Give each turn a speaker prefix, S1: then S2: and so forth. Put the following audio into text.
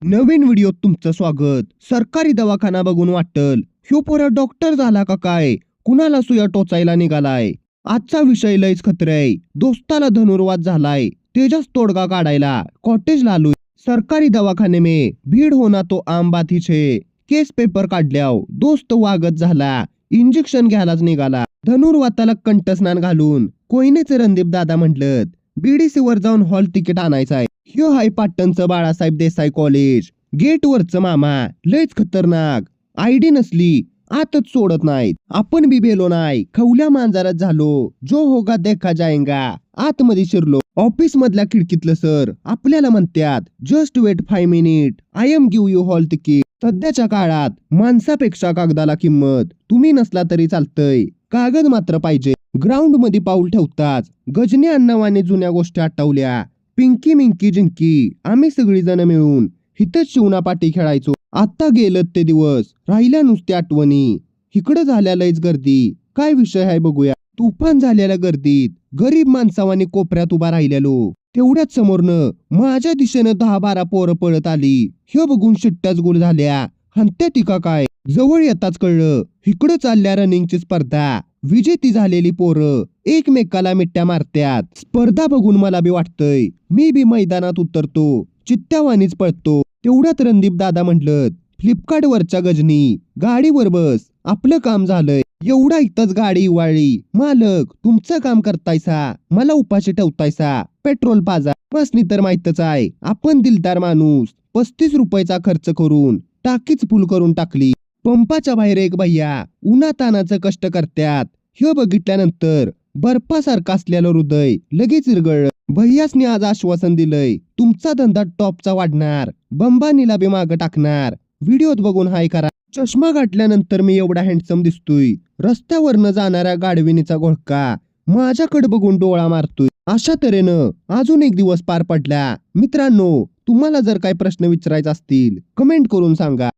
S1: नवीन व्हिडिओत तुमचं स्वागत। सरकारी दवाखाना बघून वाटल ह्यो पोरा डॉक्टर झाला का काय, कुणाला सुया टोचायला निघालाय। आजचा विषय लयच खतरे, दोस्ताला धनुर्वात झालाय, तेजस तोडगा काढायला कॉटेजला आलोय। सरकारी दवाखाने में भीड़ होना तो आम बात ही छे। केस पेपर काढल्याव दोस्त वागत झाला, इंजेक्शन घ्यायलाच निघाला। धनुर्वाताला कंठस्नान घालून कोयनेचे रणदीप दादा म्हटलं बीडीसी वर जाऊन हॉल तिकीट आणायचंय। ह्यो हाय पाटणचं बाळासाहेब देसाई कॉलेज। गेट वरचं मामा लयच खतरनाक, आयडी नसली आतच सोडत नाहीत। आपण बी बेलो नाही, खवल्या मांजरात झालो, जो होगा देखा जाएगा। आतमध्ये शिरलो, ऑफिस मधल्या खिडकीतलं सर आपल्याला म्हणतात just wait 5 minute, I am give you hall ticket. सध्याच्या काळात माणसापेक्षा कागदाला किंमत, तुम्ही नसला तरी चालतंय, कागद मात्र पाहिजे। ग्राउंड मध्ये पाऊल ठेवताच गजनी अण्णावाने जुन्या गोष्टी आठवल्या। पिंकी मिंकी जिंकी आम्ही सगळी जण मिळून हिथच शिवना पाटी खेळायचो। आता गेलं ते दिवस, राहिल्या नुसत्या आठवणी। इकडं झाल्या लयच गर्दी, काय विषय आहे बघूया। तुफान झालेल्या गर्दीत गरीब माणसावानी कोपऱ्यात उभा राहिलेलो। तेवढ्याच समोरनं माझ्या दिशेनं 10-12 पोरं पळत आली। हे बघून शिट्ट्याच गुल झाल्या, हंत्या टिका काय। जवळ येताच कळलं इकडं चालल्या रनिंगची स्पर्धा। विजेती झालेली पोरं एकमेकाला मिट्ट्या मारत्यात। स्पर्धा बघून मला बी वाटतंय मी बी मैदानात उतरतो, चित्त्यावानीच पळतो। तेवढ्यात रणदीप दादा म्हटलं फ्लिपकार्ट वरच्या गजनी गाडीवर बस, आपलं काम झालंय। एवढा इथंच गाडी वाळली। मालक तुमचं काम करतायसा, मला उपाशी ठेवतायसा, पेट्रोल पाजा। बसनी तर माहितच आहे आपण दिलदार माणूस। 35 रुपयाचा खर्च करून टाकीच फुल करून टाकली। पंपाच्या बाहेर एक भैया उन्हातानाचं कष्ट करत्यात। हे बघितल्यानंतर बर्फासारखं असलेलं हृदय लगेच इरगळलं। भैयासनी आज आश्वासन दिलंय तुमचा धंदा टॉपचा वाढणार, बंबानीला बी मागं टाकणार। व्हिडिओत बघून हाय करा। चष्मा घातल्यानंतर मी एवढा हँडसम दिसतोय, रस्त्यावरनं जाणाऱ्या गाडविनीचा घोळका माझ्याकडे बघून डोळा मारतोय। अशा तऱ्हेनं अजून एक दिवस पार पडला। मित्रांनो, तुम्हाला जर काही प्रश्न विचारायचे असतील कमेंट करून सांगा।